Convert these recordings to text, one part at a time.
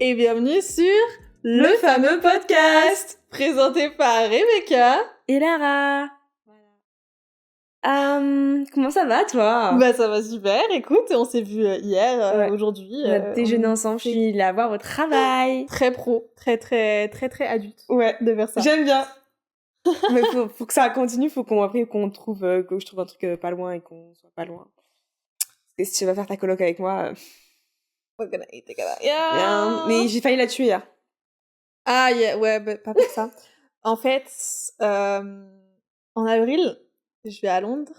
et bienvenue sur le fameux podcast présenté par Rebecca et Lara. Comment ça va, toi? Bah ça va super, écoute, on s'est vu hier, Ouais. aujourd'hui. On a déjeuné ensemble, je suis là voir au travail. Très pro, très adulte. Ouais, de faire ça. j'aime bien. Mais faut que ça continue, faut qu'on trouve, que je trouve un truc pas loin et qu'on soit pas loin. Parce que si tu vas faire ta coloc avec moi... We're gonna eat together. Yeah. Mais j'ai failli la tuer hier. Ah yeah, ouais, bah, pas pour ça. En fait, en avril, je vais à Londres.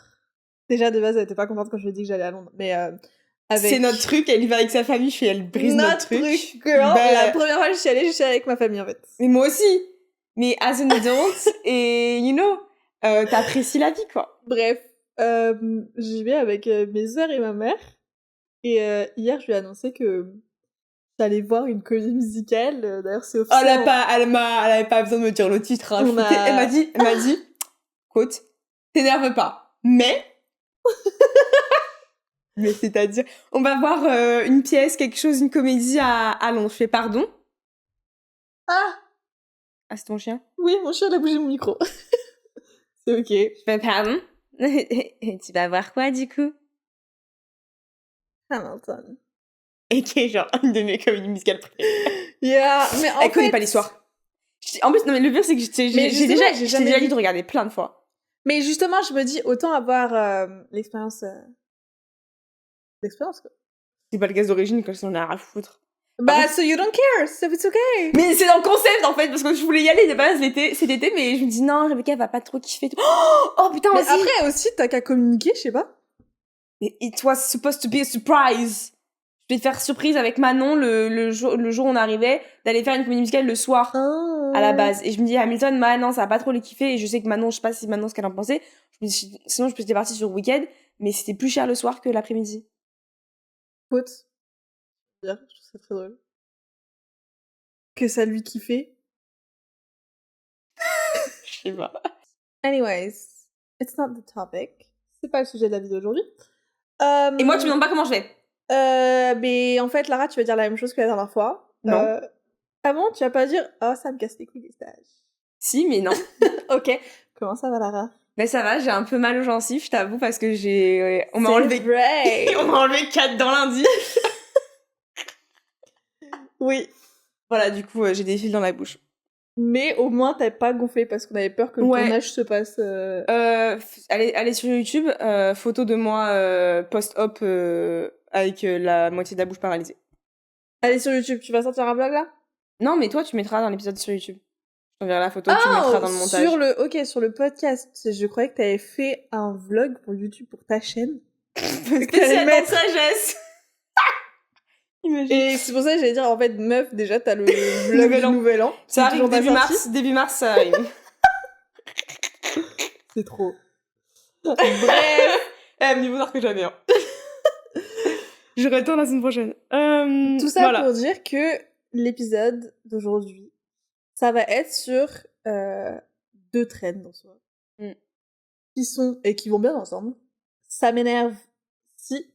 Déjà, de base, elle était pas contente quand je lui ai dit que j'allais à Londres. Mais avec... C'est notre truc, elle y va avec sa famille, elle brise notre truc. Girl. Bah... La première fois que je suis allée avec ma famille, en fait. Mais moi aussi. Mais as an adult, et you know, t'apprécies la vie, quoi. Bref, j'y vais avec mes sœurs et ma mère. Et hier, je lui ai annoncé que j'allais voir une comédie musicale. D'ailleurs, c'est officiel. Elle avait pas besoin de me dire le titre. Hein. Elle m'a dit, écoute, t'énerve pas. Mais c'est-à-dire, on va voir une pièce, quelque chose, une comédie à Londres. Je fais pardon. Ah, c'est ton chien? Oui, mon chien a bougé mon micro. C'est ok. Je fais pardon. Tu vas voir quoi, du coup? Hamilton. Et qui est genre une de mes comédies musicales préférées. Yeah, mais en fait... Elle connaît pas l'histoire. En plus, non, mais le pire, c'est que j'ai déjà dit de regarder plein de fois. Mais justement, je me dis, autant avoir l'expérience... L'expérience, quoi. C'est pas le gaz d'origine, quand on a rien à foutre. Bah, so you don't care, so it's okay. Mais c'est dans le concept, en fait, parce que je voulais y aller de base cet été, mais je me dis, non, Rebecca, elle va pas trop kiffer. Oh putain, mais aussi. après, aussi, t'as qu'à communiquer, je sais pas. It was supposed to be a surprise. Je vais te faire surprise avec Manon le jour où on arrivait, d'aller faire une comédie musicale le soir, à la base. Et je me dis, Hamilton, non, ça va pas trop les kiffer, et je sais que Manon, je sais pas si Manon, ce qu'elle en pensait. Je me dis, sinon, j'étais partie sur le week-end, mais c'était plus cher le soir que l'après-midi. Écoute, je trouve ça très drôle. Que ça lui kiffait. Je sais pas. Anyways, it's not the topic. C'est pas le sujet de la vidéo aujourd'hui. Et moi, tu me demandes pas comment je vais. Mais en fait, Lara, tu vas dire la même chose que la dernière fois. Non. Ah bon, tu vas pas dire « Oh, ça me casse les couilles des stages ». Si, mais non. Ok. Comment ça va, Lara? Mais ça va, j'ai un peu mal aux gencives, je t'avoue, parce que on m'a enlevé... vrai. On m'a enlevé 4 dents lundi. Oui. Voilà, du coup, j'ai des fils dans la bouche. Mais au moins, t'as pas gonflé parce qu'on avait peur que le tournage se passe... Allez sur YouTube, photo de moi post-op avec la moitié de la bouche paralysée. Allez sur YouTube, tu vas sortir un blog là? Non, mais toi, tu mettras dans l'épisode sur YouTube. Je t'enverrai la photo, tu mettras dans le montage. sur le podcast. Je croyais que t'avais fait un vlog pour YouTube, pour ta chaîne. Spécialement sagesse. Et c'est pour ça que j'allais dire, en fait, meuf, déjà, t'as le vlog du Nouvel An. Ça arrive début mars, ça arrive. C'est trop. Bref. Mieux vaut tard que jamais. Hein. Je retourne la semaine prochaine. Tout ça pour dire que l'épisode d'aujourd'hui, ça va être sur 2 trends en soi. Qui sont, et qui vont bien ensemble. Ça m'énerve si,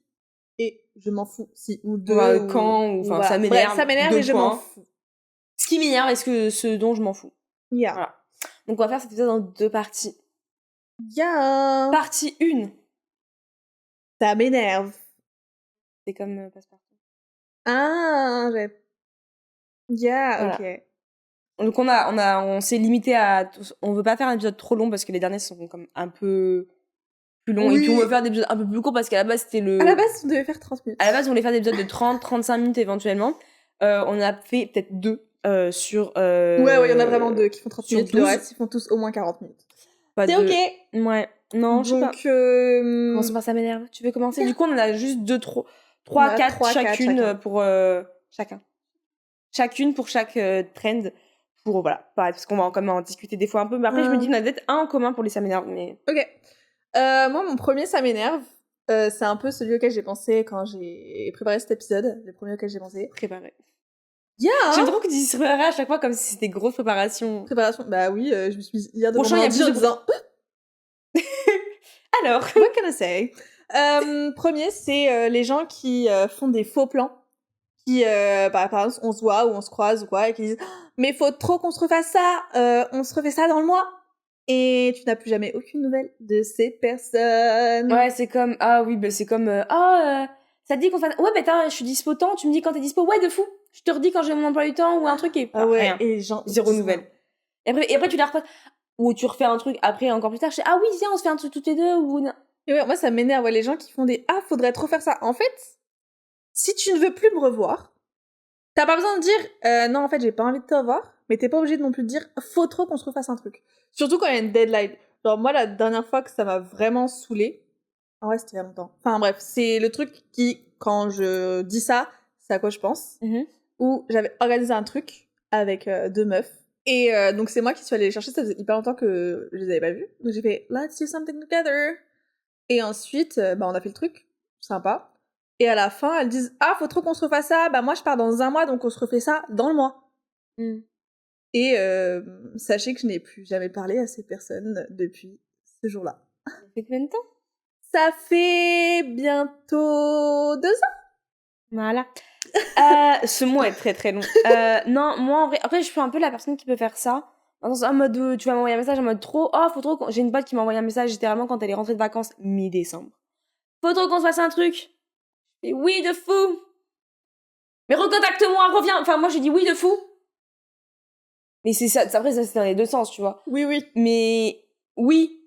et je m'en fous si, ou 2. Quand, ou enfin, voilà. ça m'énerve. Bref, ça m'énerve et je m'en fous. Ce qui m'énerve est ce dont je m'en fous. Yeah. Voilà. Donc on va faire cet épisode en 2 parties. Yeah. Partie 1. Ça m'énerve. C'est comme Passepartout. Ah, j'ai... Yeah, voilà. Ok. Donc on s'est limité à... On veut pas faire un épisode trop long parce que les derniers sont comme un peu plus longs. Oui. Et puis on veut faire des épisodes un peu plus courts parce qu'à la base c'était À la base on devait faire 30 minutes. À la base on voulait faire des épisodes de 30-35 minutes éventuellement. On a fait peut-être 2 sur... Ouais, il y en a vraiment 2 qui font 30 minutes. 12. Le reste ils font tous au moins 40 minutes. C'est ok. Ouais. Non, je sais pas. Donc, commençons par ça m'énerve. Tu veux commencer? Yeah. Du coup, on en a juste 3, 4 chacune pour chacun. Chacune pour chaque trend. Pour, voilà. Pareil, parce qu'on va quand même en discuter des fois un peu. Mais après, je me dis, on a peut-être un en commun pour les ça m'énerve. Mais... Ok. Moi, mon premier ça m'énerve, c'est un peu celui auquel j'ai pensé quand j'ai préparé cet épisode. Le premier auquel j'ai pensé. Préparé. Yeah! J'aime trop que tu dises préparé à chaque fois comme si c'était grosse préparation. Préparation? Bah oui, je me suis hier devant mon ordi en disant... Alors, what can I say? Premier, c'est les gens qui font des faux plans qui, par exemple, on se voit ou on se croise ou quoi, et qui disent « Mais faut trop qu'on se refasse ça, on se refait ça dans le mois !» Et tu n'as plus jamais aucune nouvelle de ces personnes. Ouais, c'est comme, c'est comme, ça te dit qu'on fasse, ouais, je suis dispo tant, tu me dis quand t'es dispo, ouais, de fou. Je te redis quand j'ai mon emploi du temps ou un truc et rien. Et genre, zéro nouvelle. Et après, tu la repasses. Ou tu refais un truc après, encore plus tard, je sais, ah oui, viens, on se fait un truc toutes les deux, ou non. Et ouais, moi, ça m'énerve, les gens qui font des, faudrait trop faire ça. En fait, si tu ne veux plus me revoir, t'as pas besoin de dire, non, en fait, j'ai pas envie de te revoir, mais t'es pas obligé de non plus de dire, faut trop qu'on se refasse un truc. Surtout quand il y a une deadline. Genre, moi, la dernière fois que ça m'a vraiment saoulée, en vrai, c'était il y a longtemps. Enfin, bref, c'est le truc qui, quand je dis ça, c'est à quoi je pense. Où j'avais organisé un truc avec 2 meufs. Et donc, c'est moi qui suis allée les chercher. Ça faisait hyper longtemps que je les avais pas vues. Donc, j'ai fait, let's do something together. Et ensuite, on a fait le truc. Sympa. Et à la fin, elles disent, faut trop qu'on se refasse ça. Bah, moi, je pars dans 1 mois, donc on se refait ça dans le mois. Et sachez que je n'ai plus jamais parlé à ces personnes depuis ce jour-là. Ça fait combien de temps? Ça fait bientôt 2 ans. Voilà. Ce mois est très très long. Non, moi en vrai, après je suis un peu la personne qui peut faire ça. En mode où tu vas m'envoyer un message en mode trop, faut trop. J'ai une pote qui m'a envoyé un message littéralement quand elle est rentrée de vacances mi-décembre. Faut trop qu'on se fasse un truc. Et oui, de fou. Mais recontacte-moi, reviens. Enfin, moi j'ai dit oui, de fou. Mais c'est ça, après ça c'est dans les deux sens, tu vois. Oui. Mais oui,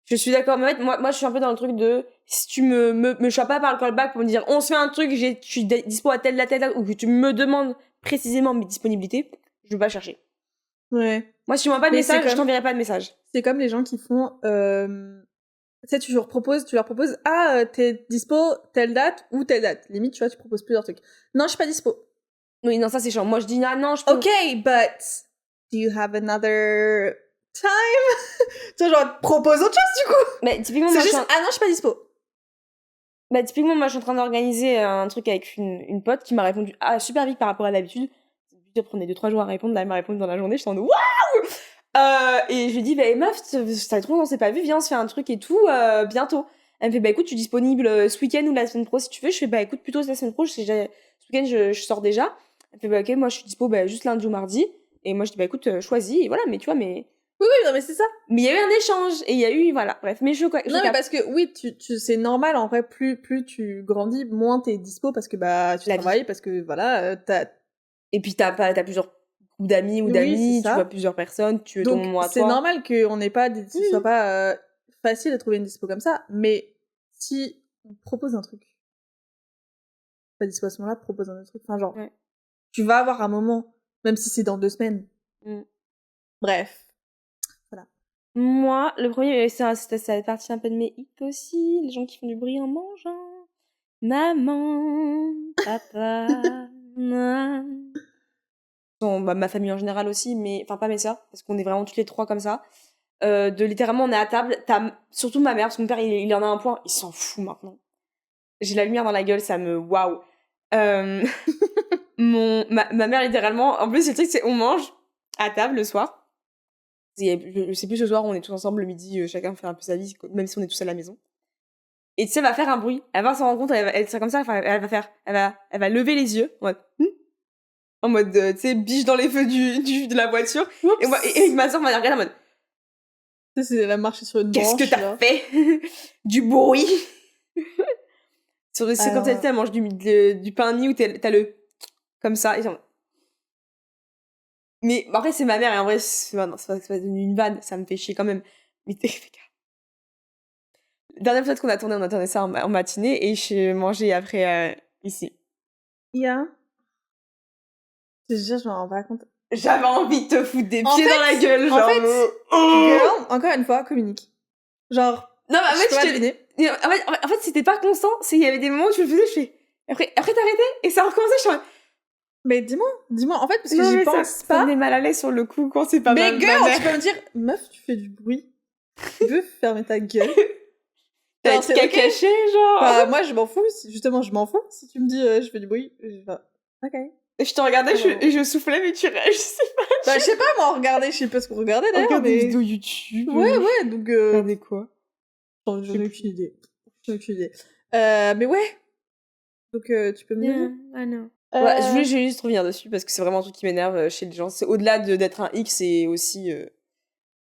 je suis d'accord. Mais en fait, moi je suis un peu dans le truc de si tu me chopes pas par le callback pour me dire on se fait un truc, je suis dispo à telle date, ou que tu me demandes précisément mes disponibilités, je vais pas chercher. Ouais. Moi, si tu m'envoies pas de message, je t'enverrai pas de message. C'est comme les gens qui font tu sais, tu leur proposes, t'es dispo telle date ou telle date. Limite, tu vois, tu proposes plusieurs trucs. Non, je suis pas dispo. Oui, non, ça c'est chiant. Moi, je dis non, je peux. Ok, but do you have another time? Tu vois, genre, propose autre chose du coup. Mais typiquement, c'est juste, non, je suis pas dispo. Bah, typiquement, moi, je suis en train d'organiser un truc avec une pote qui m'a répondu super vite par rapport à d'habitude. Je prenais 2-3 jours à répondre, là, elle m'a répondu dans la journée, je suis en mode waouh! Et je lui dis, meuf, ça trop, on s'est pas vu, viens, on se fait un truc et tout, bientôt. Elle me fait, écoute, tu es disponible ce week-end ou la semaine pro si tu veux. Je fais, écoute, plutôt la semaine pro, ce week-end, je sors déjà. Elle fait, ok, moi, je suis dispo, juste lundi ou mardi. Et moi, je dis, écoute, choisis, et voilà, mais tu vois, mais. Oui, non, mais c'est ça. Mais il y a eu un échange, et il y a eu, voilà, bref, mais non, mais parce que, oui, c'est normal, en vrai, plus tu grandis, moins t'es dispo parce que, tu travailles, parce que, voilà, et puis t'as plusieurs groupes d'amis ou d'amis, tu vois plusieurs personnes, tu veux ton moment à toi. C'est normal qu'on n'ait pas ce soit pas facile de trouver une dispo comme ça, mais si on propose un truc, pas dispo à ce moment-là, propose un autre truc, enfin genre, tu vas avoir un moment, même si c'est dans 2 semaines. Bref. Voilà. Moi, le premier, ça fait partie un peu de mes hits aussi, les gens qui font du bruit en mangeant. Maman, papa, ma famille en général aussi, mais enfin pas mes sœurs, parce qu'on est vraiment toutes les 3 comme ça. De littéralement, on est à table, surtout ma mère, parce que mon père, il en a un point, il s'en fout maintenant. J'ai la lumière dans la gueule, ça me waouh. Ma mère, littéralement, en plus, le truc, c'est on mange à table le soir. Je sais plus, ce soir, on est tous ensemble le midi, chacun fait un peu sa vie, même si on est tous à la maison. Et tu sais, elle va faire un bruit. Elle va s'en rendre compte, elle sera comme ça, elle va lever les yeux, en mode, tu sais, biche dans les feux de la voiture. Et ma soeur m'a regardé en mode, elle a marché sur une branche. Qu'est-ce que t'as fait? Du bruit. C'est comme ça, elle mange du pain mi où t'as le, comme ça, et genre... Mais après, c'est ma mère, et en vrai, c'est pas une vanne, ça me fait chier quand même. Mais t'es fait gaffe. Dernière fois qu'on a tourné ça en matinée, et je mangeais après ici. Je me rends pas compte. J'avais envie de te foutre des pieds dans la gueule, genre. En fait, girl, encore une fois, communique. Genre, non, mais en fait, c'était pas constant, il y avait des moments où tu le faisais, je fais... Après t'arrêtais, et ça recommençait, je suis... Mais dis-moi, en fait, parce que j'y pense pas. Ça me met mal à l'aise sur le coup quand c'est pas mal. Mais girl, tu peux me dire, meuf, tu fais du bruit. Tu veux fermer ta gueule? T'as qu'à cacher, genre. Moi, je m'en fous. Justement, je m'en fous. Si tu me dis, je fais du bruit, je vais ok. Et je te regardais, et je soufflais, mais je sais pas. Je sais pas, moi, regarder, je sais pas ce qu'on regardait d'ailleurs. Regarder des vidéos YouTube. Ouais, donc. Regardez quoi? J'en ai aucune idée. Mais ouais. Donc tu peux me dire. Ah non. Ouais, je voulais juste revenir dessus parce que c'est vraiment un truc qui m'énerve chez les gens. C'est au-delà d'être un X, c'est aussi. Il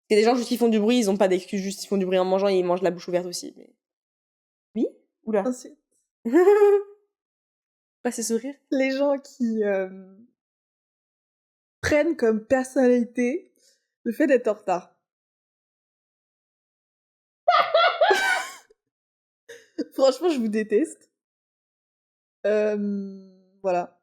y a des gens juste qui font du bruit, ils ont pas d'excuses, juste ils font du bruit en mangeant et ils mangent la bouche ouverte aussi. Mais... Oui. Oula. Ensuite, Pas ces sourires. les gens qui prennent comme personnalité le fait d'être en retard. Franchement, je vous déteste. Voilà.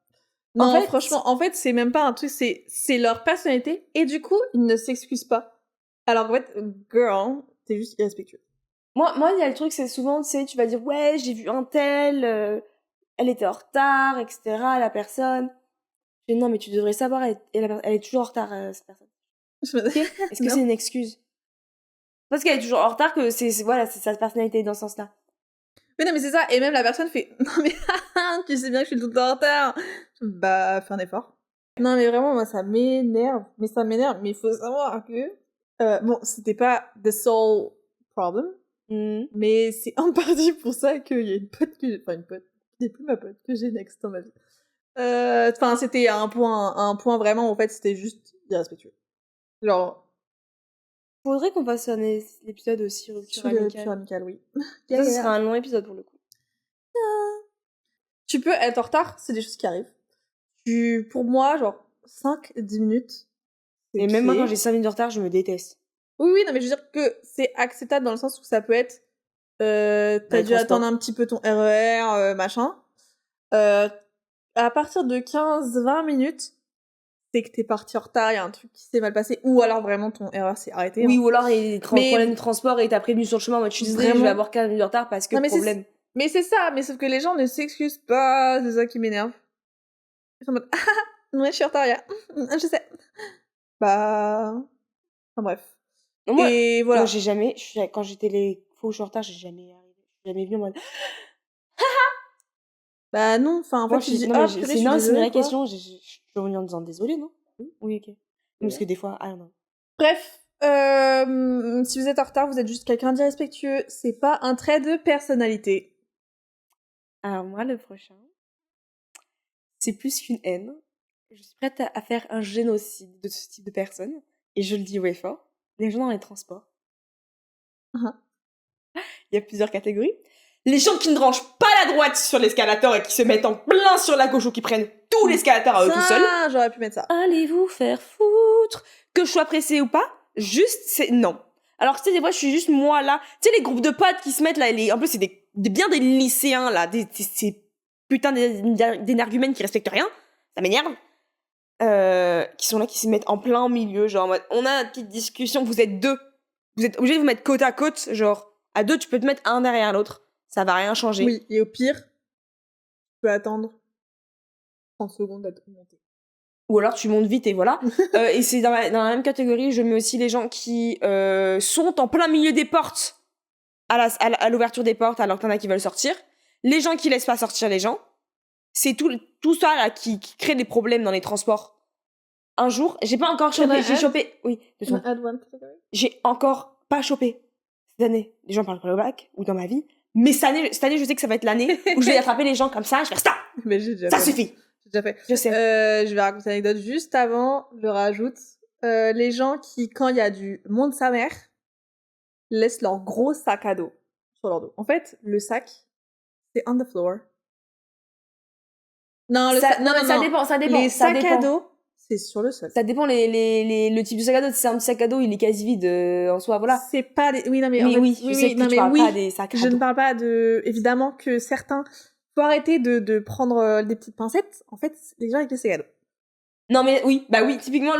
Non, En fait- franchement, en fait, c'est même pas un truc, c'est leur personnalité, et du coup, ils ne s'excusent pas. Alors, en fait, girl, t'es juste irrespectueux. Moi, il y a le truc, c'est souvent, tu sais, tu vas dire, ouais, j'ai vu un tel, elle était en retard, etc., la personne. Je dis, non, mais tu devrais savoir, elle est toujours en retard, cette personne. Est-ce que Non. c'est une excuse? Parce qu'elle est toujours en retard que voilà, c'est sa personnalité dans ce sens-là. Mais non, mais c'est ça, et même la personne fait, non mais, tu sais bien que je suis tout le temps en retard. Bah, fais un effort. Non, mais vraiment, moi, ça m'énerve. Mais il faut savoir que, bon, c'était pas the sole problem, mais c'est en partie pour ça qu'il y a une pote enfin, une pote, qui n'est plus ma pote, que j'ai next dans ma vie. Enfin, c'était un point vraiment, en fait, c'était juste irrespectueux. Genre, Faudrait qu'on fasse un épisode aussi rupture amicale. amical, oui. Ça, ce sera un long épisode pour le coup. Tu peux être en retard, c'est des choses qui arrivent. Pour moi, genre, 5-10 minutes. Et même moi, quand j'ai 5 minutes de retard, je me déteste. Oui, non, mais je veux dire que c'est acceptable dans le sens où ça peut être, t'as dû attendre un petit peu ton RER, machin. À partir de 15-20 minutes, c'est que t'es parti en retard, il y a un truc qui s'est mal passé, ou alors vraiment ton RER s'est arrêté. Oui, hein. ou alors il y a des problèmes de transport et t'as prévenu sur le chemin, moi je suis désolée, je vais avoir 15 minutes de retard parce que non, mais problème. Mais c'est ça, mais sauf que les gens ne s'excusent pas, c'est ça qui m'énerve. Ils sont en mode, ah, ouais, je suis en retard, je sais. Bah... Enfin bref. Non, moi, et voilà. Moi, j'ai jamais, quand j'étais les fois où je suis en retard, j'ai jamais venu en mode. Bah non, enfin en fait, tu dis, non, purée, c'est une vraie quoi. question, je suis revenue en disant désolé, non? Oui, ok. Parce que des fois, ah non. Bref, si vous êtes en retard, vous êtes juste quelqu'un d'irrespectueux, c'est pas un trait de personnalité. Alors moi, le prochain, c'est plus qu'une haine. Je suis prête à faire un génocide de ce type de personnes. Et je le dis haut et fort. Les gens dans les transports. Il y a plusieurs catégories. Les gens qui ne rangent pas la droite sur l'escalator et qui se mettent en plein sur la gauche ou qui prennent tout l'escalator à eux tout seuls. J'aurais pu mettre ça. Allez vous faire foutre. Que je sois pressée ou pas, juste, c'est non. Alors, tu sais, des fois, je suis juste moi là. Tu sais, les groupes de potes qui se mettent là, en plus, c'est bien des lycéens là, ces putains d'énergumènes qui respectent rien. Ça m'énerve. Qui sont là, qui se mettent en plein milieu, genre en mode, on a une petite discussion, vous êtes deux. Vous êtes obligés de vous mettre côte à côte, genre, à deux, tu peux te mettre un derrière l'autre. Ça va rien changer. Oui, et au pire, tu peux attendre 30 secondes à te monter. Ou alors tu montes vite et voilà. Et c'est dans la même catégorie, je mets aussi les gens qui sont en plein milieu des portes, à l'ouverture des portes, alors qu'il y en a qui veulent sortir. Les gens qui laissent pas sortir les gens. C'est tout ça là qui crée des problèmes dans les transports. Un jour, j'ai pas encore chopé. J'ai chopé. Oui, j'ai encore pas chopé cette année. Les gens parlent pas au bac ou dans ma vie. Mais cette année, je sais que ça va être l'année où je vais attraper les gens comme ça. Je vais faire ça. Mais j'ai déjà ça fait. Suffit. J'ai déjà fait. Je sais. Je vais raconter l'anecdote juste avant. Je rajoute les gens qui, quand il y a du monde sa mère, laissent leur gros sac à dos sur leur dos. En fait, le sac, c'est on the floor. Non, ça dépend. Les sacs à dos, c'est sur le sol. Ça dépend le type de sac à dos. Si c'est un petit sac à dos, il est quasi vide en soi, voilà. C'est pas des... Oui, non, mais... je sais que tu parles pas des sacs à dos. Je ne parle pas de... Évidemment que certains... Faut arrêter de prendre des petites pincettes. En fait, les gens avec les sacs à dos. Non, mais oui. Bah oui, typiquement,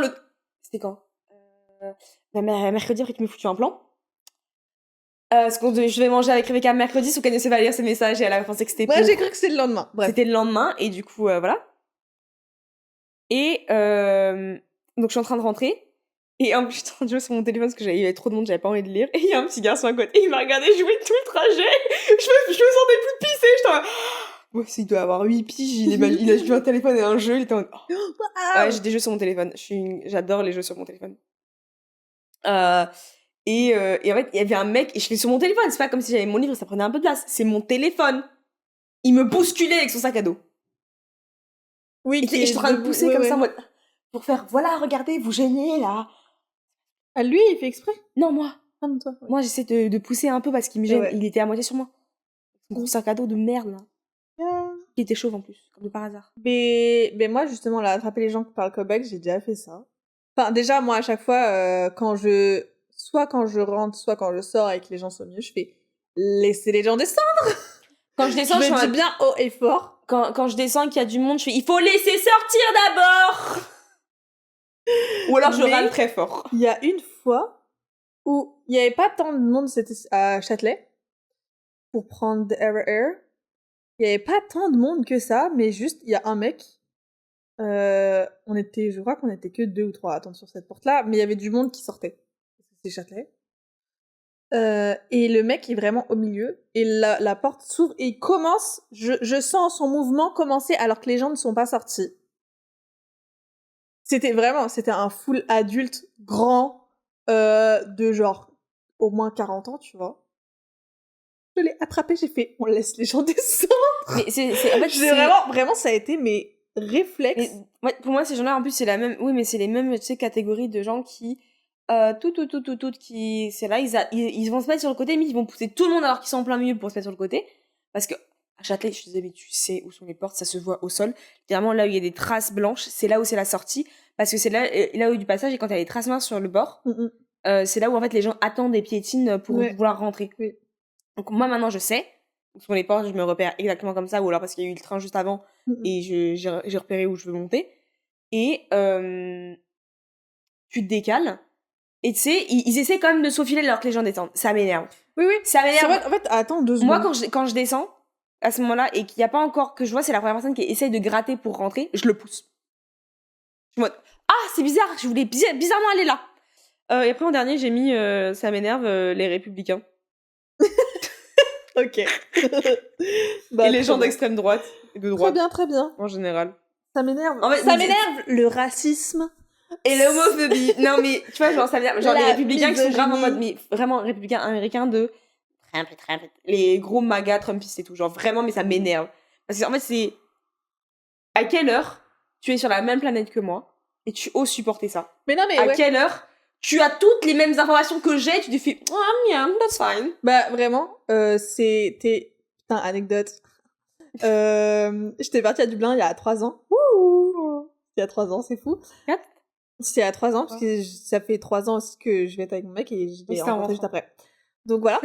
c'était quand mercredi, après que tu m'aies foutu un plan. Je vais manger avec Rebecca mercredi, sous qu'elle ne sait pas lire ses messages et elle a pensé que c'était Moi, j'ai cru que c'était le lendemain. Bref. C'était le lendemain, et du coup, voilà. Et donc, je suis en train de rentrer. Et en plus, je suis en train de jouer sur mon téléphone parce qu'il y avait trop de monde, j'avais pas envie de lire. Et il y a un petit garçon à côté, et il m'a regardé jouer tout le trajet. Je me sentais plus pisser. J'étais en mode... il doit avoir 8 piges, il a joué un téléphone et un jeu, il était en mode... Ouais, j'ai des jeux sur mon téléphone. J'adore les jeux sur mon téléphone. Et en fait, il y avait un mec, et je l'ai sur mon téléphone. C'est pas comme si j'avais mon livre, ça prenait un peu de place. C'est mon téléphone. il me bousculait avec son sac à dos. Oui, et je suis en train de pousser comme ça, moi, pour faire, voilà, regardez, vous gênez, là. Ah, lui, il fait exprès? Non, moi. Ah, non, toi. Moi, j'essaie de pousser un peu parce qu'il me gêne. Il était à moitié sur moi. Son gros sac à dos de merde, là. Il était chauve, en plus, comme de par hasard. Mais moi, justement, là, attraper les gens par le callback, j'ai déjà fait ça. Enfin, déjà, moi, à chaque fois, soit quand je rentre, soit quand je sors et que les gens sont mieux, je fais laisser les gens descendre. Quand je descends, je dis bien haut et fort. Quand je descends et qu'il y a du monde, je fais il faut laisser sortir d'abord. Ou alors je râle très fort. Il y a une fois où il n'y avait pas tant de monde, c'était à Châtelet, pour prendre The Error Air. Il n'y avait pas tant de monde que ça, mais juste, il y a un mec. Je crois qu'on était que 2 ou 3 à attendre sur cette porte-là, mais il y avait du monde qui sortait. C'est Châtelet. Et le mec est vraiment au milieu, et la porte s'ouvre, et il commence, je sens son mouvement commencer alors que les gens ne sont pas sortis. C'était un full adulte, grand, de genre, au moins 40 ans, tu vois. Je l'ai attrapé, j'ai fait, on laisse les gens descendre. Mais en fait, vraiment, ça a été mes réflexes. Ouais, pour moi, ces gens-là, en plus, c'est la même, oui, mais c'est les mêmes, tu sais, catégories de gens qui, qui, c'est là, ils vont se mettre sur le côté, mais ils vont pousser tout le monde alors qu'ils sont en plein milieu pour se mettre sur le côté. Parce que, à Châtelet, je te disais, mais tu sais où sont les portes, ça se voit au sol. Littéralement, là où il y a des traces blanches, c'est là où c'est la sortie. Parce que c'est là où il y a du passage, et quand il y a des traces noires sur le bord, c'est là où, en fait, les gens attendent des piétines pour vouloir rentrer. Oui. Donc, moi, maintenant, je sais où sont les portes, je me repère exactement comme ça, ou alors parce qu'il y a eu le train juste avant, et j'ai repéré où je veux monter. Et, tu te décales. Et tu sais, ils essaient quand même de se faufiler alors que les gens descendent. Ça m'énerve. Oui. Ça m'énerve. En fait, attends 2 secondes. Moi, quand je descends, à ce moment-là, et qu'il n'y a pas encore, que je vois, c'est la première personne qui essaye de gratter pour rentrer, je le pousse. Je suis en mode, ah, c'est bizarre, je voulais bizarrement aller là. Et après, en dernier, j'ai mis, ça m'énerve, les républicains. Ok. Et les gens d'extrême droite et de droite. Très bien. En général. Ça m'énerve. En fait, ça m'énerve le racisme. Et l'homophobie. Non, mais tu vois, genre, ça m'énerve. Genre, les républicains qui sont grave en mode, mais vraiment républicains américains de Trump. Les gros MAGA Trumpistes et tout. Genre, vraiment, mais ça m'énerve. Parce qu'en fait, c'est à quelle heure tu es sur la même planète que moi et tu oses supporter ça? Mais non, mais à quelle heure tu as toutes les mêmes informations que j'ai, tu te fais, yeah, that's fine. Bah, vraiment, putain, anecdote. J'étais partie à Dublin il y a 3 ans. Il y a 3 ans, c'est fou. 4? C'était il y a 3 ans, parce que ça fait 3 ans aussi que je vais être avec mon mec et je l'ai rencontré juste après. Donc voilà.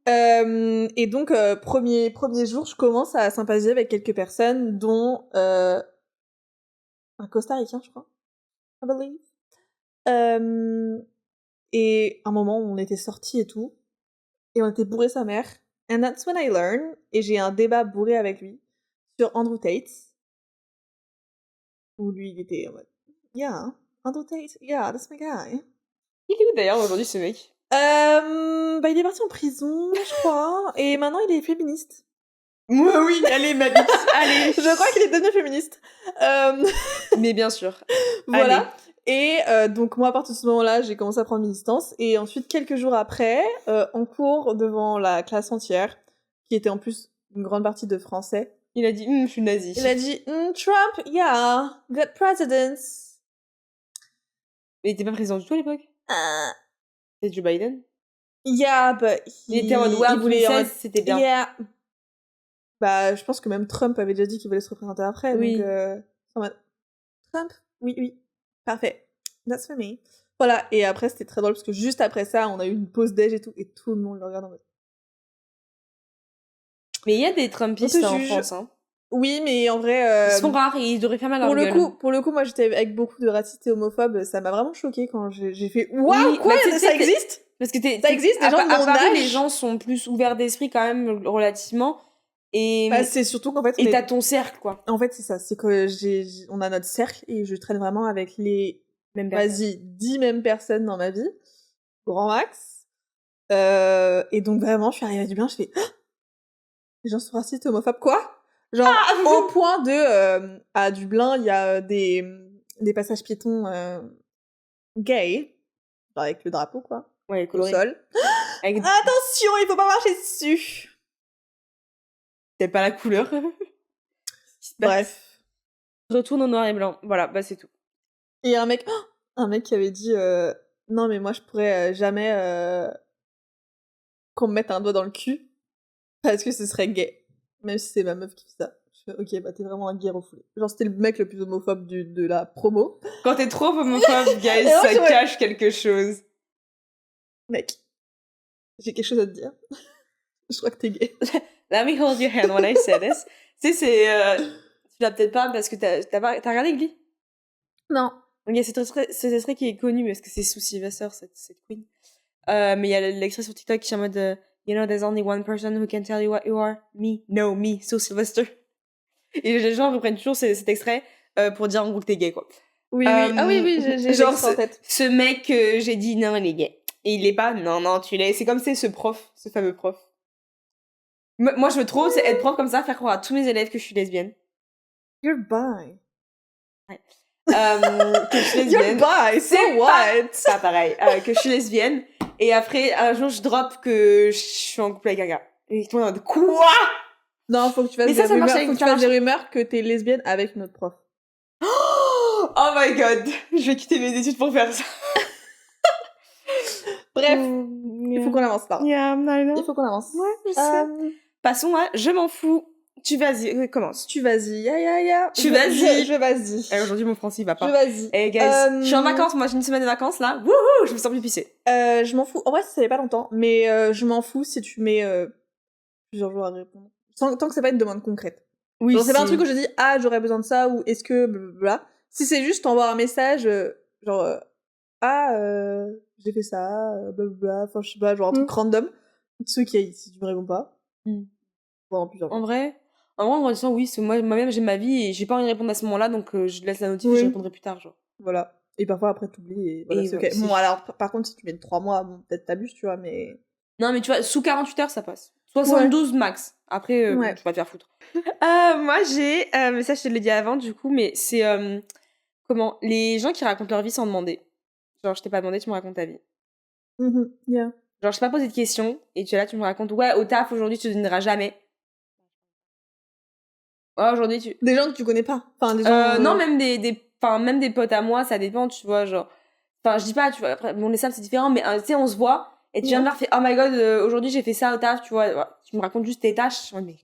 Et donc, premier jour, je commence à sympathiser avec quelques personnes, dont un Costa-Ricain, je crois. I believe. Et un moment, on était sortis et tout, et on était bourré sa mère. And that's when I learn, et j'ai un débat bourré avec lui, sur Andrew Tate, où lui, il était en mode, yeah, Andrew Tate, yeah, that's my guy. Il est où d'ailleurs aujourd'hui, ce mec? Bah, il est parti en prison, je crois, et maintenant il est féministe. Moi, oui, allez, ma bite, allez. Je crois qu'il est devenu féministe. Mais bien sûr. Voilà. Allez. Et donc moi, à partir de ce moment-là, j'ai commencé à prendre mes distances. Et ensuite, quelques jours après, en cours devant la classe entière, qui était en plus une grande partie de français, il a dit je suis nazi. Il a dit Trump, yeah, good president. Mais il était pas président du tout à l'époque. C'était Joe Biden. Yeah, but il était en mode World Princess, c'était bien. Yeah. Bah, je pense que même Trump avait déjà dit qu'il voulait se représenter après. Oui. Donc, Trump, oui, parfait. That's for me. Voilà, et après, c'était très drôle, parce que juste après ça, on a eu une pause déj et tout, et tout le monde le regarde en mode... Mais il y a des Trumpistes en France, hein. Oui, mais en vrai... Ils sont rares, et ils devraient faire mal à leur gueule. Pour le coup, moi, j'étais avec beaucoup de racistes et homophobes, ça m'a vraiment choquée quand j'ai fait « Waouh, quoi, ça existe ?» Parce que ça existe, des gens de mon âge. Les gens sont plus ouverts d'esprit quand même, relativement. Et bah, c'est surtout qu'en fait... Et t'as ton cercle, quoi. En fait, c'est ça, c'est que on a notre cercle, et je traîne vraiment avec les... Même 10 mêmes personnes dans ma vie. Grand max. Et donc, vraiment, je suis arrivée à Dublin, je fais les gens sont racistes et homophobes, quoi? Genre, au point de... à Dublin, il y a des passages piétons gays, genre avec le drapeau, quoi. Ouais, au sol. Attention, il faut pas marcher dessus! C'était pas la couleur. Bref. Je retourne au noir et blanc. Voilà, bah c'est tout. Et un mec qui avait dit non mais moi je pourrais jamais qu'on me mette un doigt dans le cul parce que ce serait gay. Même si c'est ma meuf qui fait ça. Je fais, ok, bah t'es vraiment un gay refoulé. Genre c'était le mec le plus homophobe de la promo. Quand t'es trop homophobe, guys, ça cache quelque chose. Mec, j'ai quelque chose à te dire. Je crois que t'es gay. Let me hold your hand when I say this. Tu sais, c'est... tu l'as peut-être pas parce que t'as regardé Glee? Non. Il y a cet extrait qui est connu parce que c'est sous Sylvester, cette queen. Mais il y a l'extrait sur TikTok qui est en mode You know, there's only one person who can tell you what you are. Me. No, me. So Sylvester. Et les gens reprennent toujours cet extrait pour dire en gros que t'es gay, quoi. Oui, oui. Ah oui, j'ai genre en tête. Ce mec que j'ai dit non, il est gay. Et il est pas, non, tu l'es. C'est comme c'est ce prof, ce fameux prof. Moi, je veux trop être prof comme ça, faire croire à tous mes élèves que je suis lesbienne. You're bi. Ouais. Que je suis lesbienne. You're bi, so what? Pas pareil. Que je suis lesbienne. Et après, un jour, je drop que je suis en couple avec un gars. Et tout le monde quoi? Non, faut que tu fasses des rumeurs que t'es lesbienne avec notre prof. Oh my god, je vais quitter mes études pour faire ça. Bref, il faut qu'on avance là. Il faut qu'on avance. Ouais, je sais. Passons à je m'en fous. Tu vas-y, commence. Tu vas-y, ya. Tu vas-y. Je vas-y. Aujourd'hui, mon français, il va pas. Je vas-y. Eh, guys, je suis en vacances, moi, j'ai une semaine de vacances, là. Wouhou, je me sens plus pisser. Je m'en fous. En vrai, ça fait pas longtemps, mais je m'en fous si tu mets plusieurs jours à répondre. Tant que c'est pas une demande concrète. Oui, genre, c'est pas un truc où je dis, ah, j'aurais besoin de ça, ou est-ce que, blablabla. Si c'est juste t'envoies un message, genre, j'ai fait ça, blablabla, enfin, je sais pas, genre un truc random. Ceux qui, si tu me réponds pas. Bon, en vrai, en disant oui, moi-même j'ai ma vie et j'ai pas envie de répondre à ce moment-là, donc je laisse la notif et je répondrai plus tard, genre. Voilà. Et parfois après t'oublies et voilà, c'est ok. Bon, alors, par contre, si tu mets 3 mois, bon, peut-être t'abuses, tu vois, mais... Non, mais tu vois, sous 48 heures, ça passe. 72 max. Après, je vais pas te faire foutre. Moi, j'ai... mais ça, je te l'ai dit avant, du coup, mais c'est... comment les gens qui racontent leur vie sans demander. Genre, je t'ai pas demandé, tu me racontes ta vie. Yeah. Genre, je t'ai pas posé de questions, et tu es là, tu me racontes, ouais, au taf, aujourd'hui, tu te donneras jamais. Ouais, aujourd'hui, tu... Des gens que tu connais pas. Enfin, des gens... non, même même des potes à moi, ça dépend, tu vois, genre... Enfin, je dis pas, tu vois, après, mon les c'est différent, mais tu sais, on se voit, et tu viens de leur faire, oh my god, aujourd'hui, j'ai fait ça au taf, tu vois, tu me racontes juste tes tâches. Ouais, mais...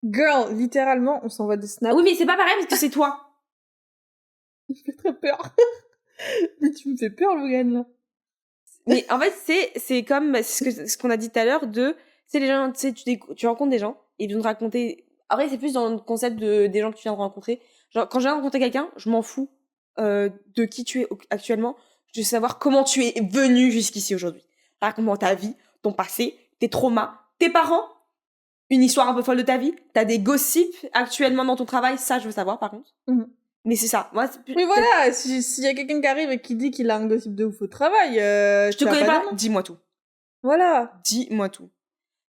Girl, littéralement, on s'envoie des snaps. Oui, mais c'est pas pareil parce que c'est toi. Il me fait très peur. Mais tu me fais peur, Logan, là. Mais en fait, c'est comme ce qu'on a dit tout à l'heure de, c'est les gens, tu sais, tu rencontres des gens, et ils viennent te raconter. Après, c'est plus dans le concept des gens que tu viens de rencontrer. Genre, quand je viens de rencontrer quelqu'un, je m'en fous de qui tu es actuellement. Je veux savoir comment tu es venu jusqu'ici aujourd'hui. Raconte-moi ta vie, ton passé, tes traumas, tes parents, une histoire un peu folle de ta vie. T'as des gossips actuellement dans ton travail, ça, je veux savoir, par contre. Mais c'est ça. Moi, oui, voilà, s'il y a quelqu'un qui arrive et qui dit qu'il a un gossip de ouf au travail, je te connais pas, dis-moi tout. Voilà. Dis-moi tout.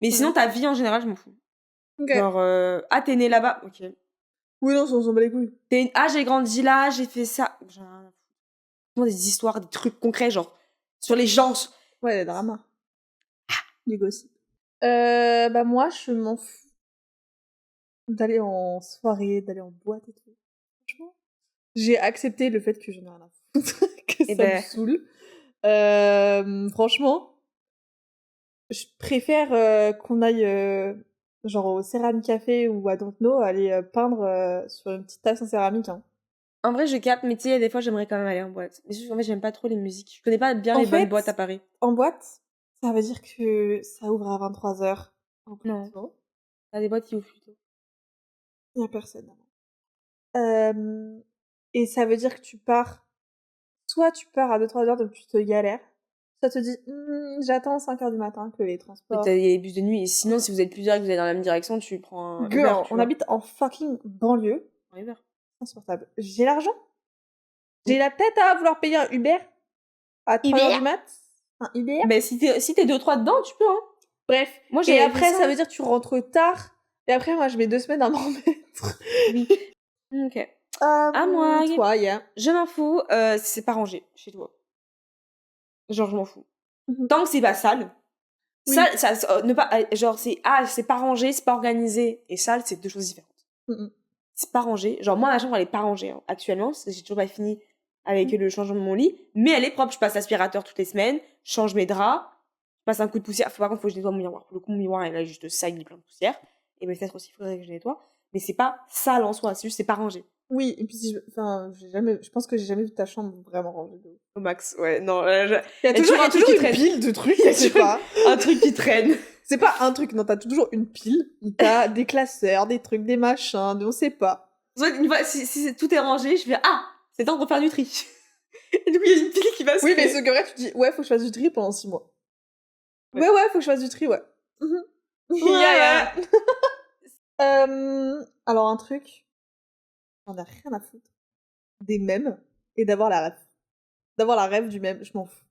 Mais sinon, ta vie en général, je m'en fous. Okay. Genre, t'es né là-bas, ok. Oui, non, on s'en bat les couilles. J'ai grandi là, j'ai fait ça. Genre, des histoires, des trucs concrets, genre, sur les gens. Ouais, des dramas. Du gossip. Bah, moi, je m'en fous d'aller en soirée, d'aller en boîte et tout. Franchement, j'ai accepté le fait que j'en ai rien à foutre, que ça me saoule. Franchement, je préfère qu'on aille genre au Céram Café ou à Don't Know aller peindre sur une petite tasse en céramique. Hein. En vrai, je capte, mais tu sais, des fois, j'aimerais quand même aller en boîte. Mais en fait, j'aime pas trop les musiques. Je connais pas bien les bonnes boîtes à Paris. En boîte, ça veut dire que ça ouvre à 23h. Non. T'as des boîtes qui ouvrent plus tôt. Il y a personne. Et ça veut dire que tu pars... Soit tu pars à 2-3 heures, donc tu te galères. Ça te dit, j'attends 5h du matin que les transports... Il y a les bus de nuit. Et sinon, si vous êtes plusieurs et que vous allez dans la même direction, tu prends un Girl, on habite en fucking banlieue. Un Uber. Insupportable. J'ai l'argent. J'ai la tête à vouloir payer un Uber à 3h du mat. Un Uber. Mais si t'es 2-3 dedans, tu peux, hein. Bref. Moi, et après, ça veut dire que tu rentres tard. Et après, moi, je mets 2 semaines à m'en remettre. Oui. Ok. À moi. Toi, yeah. Je m'en fous. C'est pas rangé chez toi. Genre, je m'en fous. Tant que c'est pas sale. Oui. Sale, ne pas, genre, c'est pas rangé, c'est pas organisé. Et sale, c'est deux choses différentes. C'est pas rangé. Genre, moi, ma chambre, elle est pas rangée, hein, actuellement. Parce que j'ai toujours pas fini avec le changement de mon lit. Mais elle est propre. Je passe l'aspirateur toutes les semaines. Je change mes draps. Je passe un coup de poussière. Par contre, faut que je nettoie mon miroir. Pour le coup, mon miroir, il a juste ça, il est plein de poussière. Et mes fenêtres aussi, il faudrait que je nettoie. Mais c'est pas sale en soi. C'est juste, c'est pas rangé. Oui, et puis je pense que j'ai jamais vu ta chambre vraiment rangée. Au max, ouais. Non, il y a toujours un truc qui une traîne. pile de trucs, je sais pas. Un truc qui traîne. C'est pas un truc, non, t'as toujours une pile. T'as des classeurs, des trucs, des machins, on sait pas. Une fois, si tout est rangé, je fais ah, c'est temps de refaire du tri. Et du coup, il y a une pile qui va se Oui, mais créer. ce que vrai, tu dis, ouais, faut que je fasse du tri pendant 6 mois. Ouais, faut que je fasse du tri, ouais. Yeah. Alors, un truc, j'en ai rien à foutre. Des mèmes et d'avoir la ref. D'avoir la ref du mème, je m'en fous.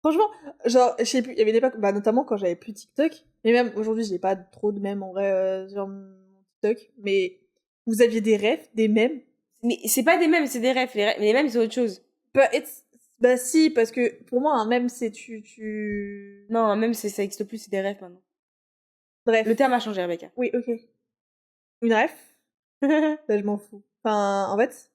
Franchement, genre, je sais plus, il y avait une époque, notamment quand j'avais plus TikTok, mais même aujourd'hui, j'ai pas trop de mèmes en vrai sur mon TikTok, mais vous aviez des refs, des mèmes. Mais c'est pas des mèmes, c'est des refs. Les mèmes, c'est autre chose. Bah si, parce que pour moi, un mème, c'est Non, un mème, ça existe plus, c'est des refs maintenant. Bref. Le terme a changé, Rebecca. Oui, ok. Une ref bah, je m'en fous. Enfin, en fait...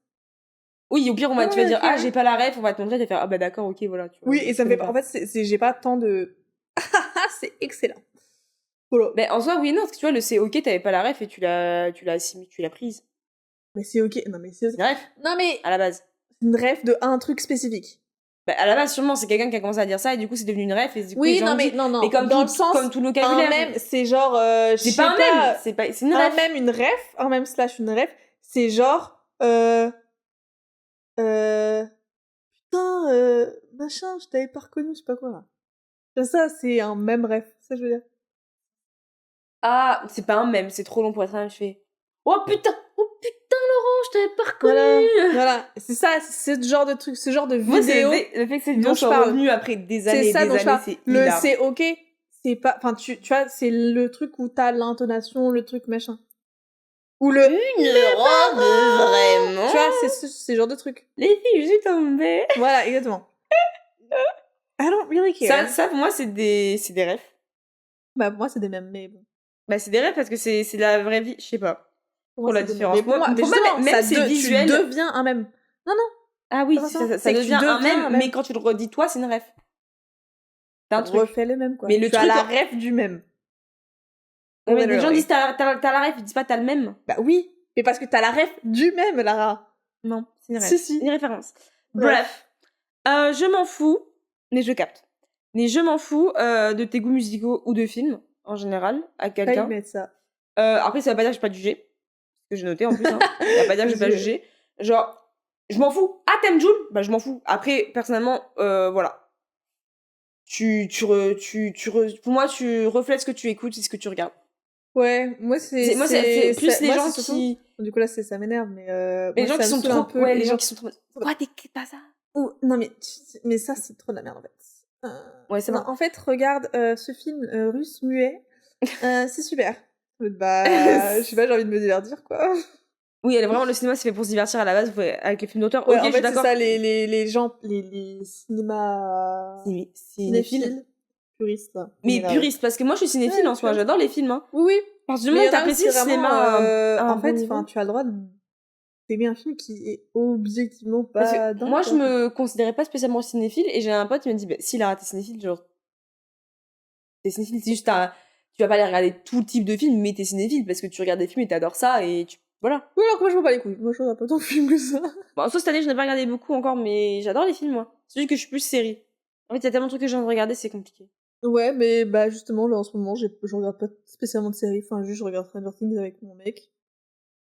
Oui, au pire, tu vas dire, ah, j'ai pas la ref, on va te montrer, tu vas faire, ah bah d'accord, ok, voilà. Tu vois, oui, et ça me fait... En fait, j'ai pas tant de... c'est excellent. Voilà. Mais en soi, oui, non, parce que tu vois, le c'est ok, t'avais pas la ref et tu l'as prise. Mais c'est ok. Non, mais c'est ok. C'est une ref. Non, mais... À la base. Une ref de un truc spécifique. Bah, à la base, sûrement, c'est quelqu'un qui a commencé à dire ça et du coup, c'est devenu une ref et du coup, oui, non, mais comme dans tout, le sens, comme tout le vocabulaire. Un mème, c'est genre... c'est pas un mème, c'est une ref. Un mème, une ref, un mème slash une ref, c'est genre... Putain, machin, je t'avais pas reconnu, je sais pas quoi, là. Ça, c'est un mème ref, ça je veux dire. Ah, c'est pas un mème, c'est trop long pour être un mème, je fais... Oh putain, Laurent, je t'avais pas reconnu. Voilà. C'est ça, c'est ce genre de truc, ce genre de vidéo. Moi, c'est le fait que cette vidéo soit revenue après des années et des années, c'est le c'est ok, c'est pas... Enfin, tu vois, c'est le truc où t'as l'intonation, le truc machin. Ou le... Une robe, vraiment. Tu vois, c'est ce genre de truc. Les filles, je suis tombée. Voilà, exactement. I don't really care. Ça pour moi, c'est des refs. Bah, pour moi, c'est des mêmes, mais bon. Bah, c'est des refs parce que c'est la vraie vie, je sais pas. Pour la différence. Mais pour moi, même c'est visuel. Tu deviens un mème. Non. Ah oui, ça devient un mème, mais quand tu le redis toi, c'est une ref. T'as un truc. Refais le même, quoi. Mais le truc, la ref du même. Mais les gens disent t'as la ref, ils disent pas t'as le même. Bah oui, mais parce que t'as la ref du même, Lara. Non, c'est une ref. Si. Une référence. Bref. Je m'en fous, mais je capte. Mais je m'en fous de tes goûts musicaux ou de films, en général, à quelqu'un. Mettre ça. Après, ça veut pas dire que je vais pas juger. Que j'ai noté en plus, hein. Ça veut pas dire que je vais pas juger. Genre, je m'en fous. Ah, t'aimes Jul? Bah, je m'en fous. Après, personnellement, voilà. Pour moi, tu reflètes ce que tu écoutes et ce que tu regardes. Ouais, moi, c'est plus les gens qui... Du coup, là, ça m'énerve, mais... les gens qui sont trop... Ouais, les gens qui sont trop... Pourquoi t'écoutes pas ça? Non, mais ça, c'est trop de la merde, en fait. Ouais, c'est bon. En fait, regarde ce film russe muet. C'est super. Bah, je sais pas, j'ai envie de me divertir, quoi. Oui, vraiment, le cinéma, c'est fait pour se divertir à la base, avec les films d'auteur. Ouais, ok, en fait, c'est ça, les gens, les cinémas... Cinéphiles. Puristes, là. Mais puristes, parce que moi, je suis cinéphile en soi, j'adore les films, hein. Oui. Parce que du moment où t'apprécies le cinéma... en fait, tu as le droit d'aimer un film qui est objectivement pas... Moi, je me considérais pas spécialement cinéphile, et j'ai un pote qui m'a dit, bah, si, Lara, t'es cinéphile, genre... T'es cinéphile, c'est juste, tu vas pas aller regarder tout type de film, mais t'es cinéphile, parce que tu regardes des films et t'adores ça, et tu... Voilà. Oui, alors que moi, je vois pas les couilles. Moi, je regarde pas tant de films que ça. Bon, sauf cette année, je n'ai pas regardé beaucoup encore, mais j'adore les films, moi. C'est juste que je suis plus série. En fait, il y a tellement de trucs que j'ai envie de regarder, c'est compliqué. Ouais, mais bah justement, là, en ce moment, je regarde pas spécialement de séries. Enfin, juste, je regarde Stranger Things avec mon mec.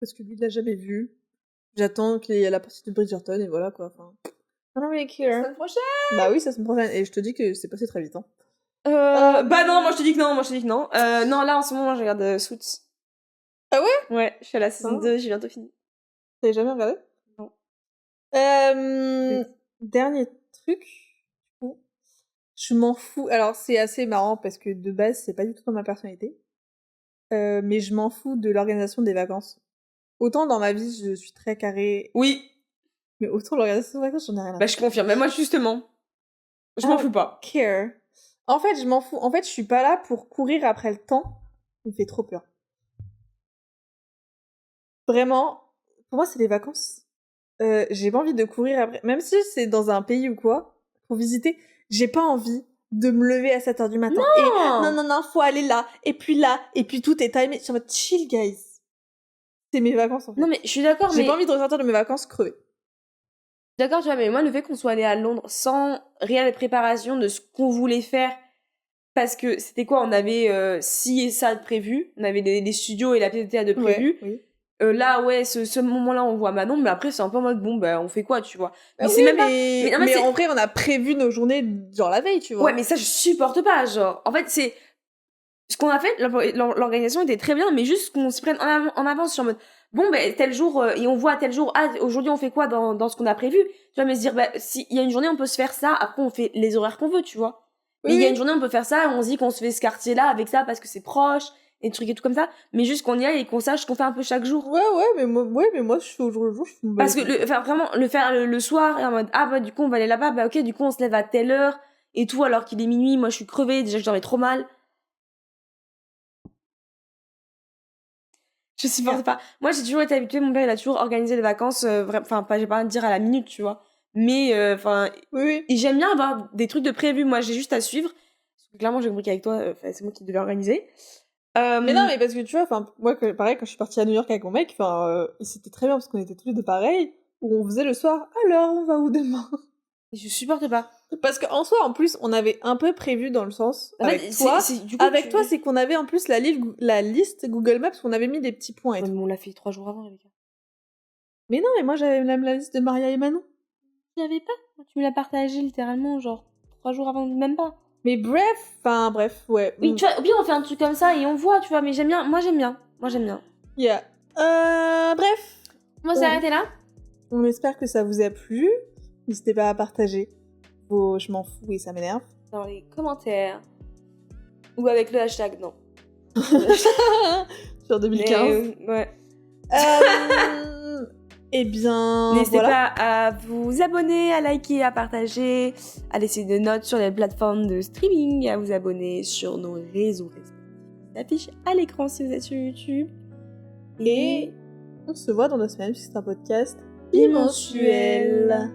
Parce que lui, il l'a jamais vu. J'attends qu'il y ait la partie de Bridgerton, et voilà, quoi. Enfin... I don't really care. La semaine prochaine! Bah oui, ça semaine prochaine. Et je te dis que c'est passé très vite, hein. Bah non, moi je te dis que non, non, là, en ce moment, je regarde Suits. Ah ouais? Ouais, je suis à la saison 2, j'ai bientôt fini. T'avais jamais regardé? Non. Dernier truc. Je m'en fous. Alors, c'est assez marrant parce que de base, c'est pas du tout dans ma personnalité. Mais je m'en fous de l'organisation des vacances. Autant dans ma vie, je suis très carrée. Oui. Mais autant l'organisation des vacances, j'en ai rien à faire. Bah, je confirme. Mais moi, justement, je m'en fous pas. Care. En fait, je m'en fous. En fait, je suis pas là pour courir après le temps. Ça me fait trop peur. Vraiment, pour moi, c'est les vacances. J'ai pas envie de courir après. Même si c'est dans un pays ou quoi, pour visiter, j'ai pas envie de me lever à 7h du matin. Non Et non, faut aller là, et puis tout est timé. Je suis en mode chill, guys. C'est mes vacances, en fait. Non, mais je suis d'accord, J'ai pas envie de ressortir de mes vacances crevées. D'accord, tu vois, mais moi, le fait qu'on soit allé à Londres sans réelle préparation de ce qu'on voulait faire, parce que c'était quoi, on avait ci et ça de prévu, on avait les studios et la pièce de théâtre de prévu. Oui. Là, ouais, ce moment-là, on voit Manon, mais après, c'est un peu en mode, bon, bah, on fait quoi, tu vois. Mais c'est même pas... Mais en vrai, on a prévu nos journées, genre la veille, tu vois. Ouais, mais ça, je supporte pas, genre. En fait, c'est... Ce qu'on a fait, l'organisation était très bien, mais juste qu'on se prenne en avance sur mode, bon, ben, tel jour, et on voit tel jour, ah, aujourd'hui, on fait quoi dans ce qu'on a prévu? Tu vois, mais se dire, bah, s'il y a une journée, on peut se faire ça, après, on fait les horaires qu'on veut, tu vois. Mais il y a une journée, on peut faire ça, et on se dit qu'on se fait ce quartier-là avec ça parce que c'est proche, et des trucs et tout comme ça, mais juste qu'on y aille et qu'on sache qu'on fait un peu chaque jour. Ouais, mais moi, je fais au jour le jour, je fais Parce que, vraiment, le faire le soir, et en mode, ah, bah, du coup, on va aller là-bas, bah, ok, du coup, on se lève à telle heure, et tout, alors qu'il est minuit, moi, je suis crevée, déjà, je dormais trop mal. Je supporte pas. Moi, j'ai toujours été habituée, mon père, il a toujours organisé les vacances, enfin, pas, j'ai pas à dire à la minute, tu vois. Mais, enfin, oui. et j'aime bien avoir des trucs de prévus. Moi, j'ai juste à suivre. Parce que clairement, j'ai compris qu'avec toi, c'est moi qui devais organiser. Mais non, mais parce que tu vois, enfin, moi, pareil, quand je suis partie à New York avec mon mec, enfin, c'était très bien parce qu'on était tous les deux pareils, où on faisait le soir, alors, on va où demain? Je supporte pas. Parce qu'en soi, en plus, on avait un peu prévu dans le sens, En avec fait, toi, du coup, c'est qu'on avait en plus la liste Google Maps, on avait mis des petits points et Ouais, tout. mais on l'a fait 3 jours avant, Rebecca. Mais non, mais moi, j'avais même la liste de Maria et Manon. Tu l'avais pas? Tu me l'as partagé littéralement, genre, 3 jours avant, même pas. Mais bref, ouais. Oui, tu vois, au pire, on fait un truc comme ça et on voit, tu vois, mais j'aime bien. Moi, j'aime bien. Yeah. Bref. On va s'arrêter là. On espère que ça vous a plu. N'hésitez pas à partager vos je m'en fous et ça m'énerve. Dans les commentaires. Ou avec le hashtag, non. Sur 2015. Ouais. Eh bien, n'hésitez pas à vous abonner, à liker, à partager, à laisser des notes sur les plateformes de streaming, à vous abonner sur nos réseaux respectifs. Affiche à l'écran si vous êtes sur YouTube. Et on se voit dans 2 semaines, puisque c'est un podcast bimensuel.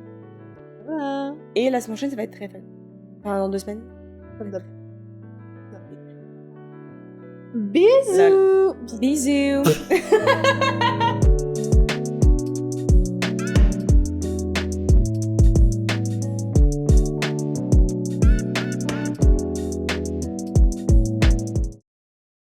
Voilà. Et la semaine prochaine, ça va être très fun. Enfin, dans 2 semaines. Comme d'hab. Bisous. Bisous.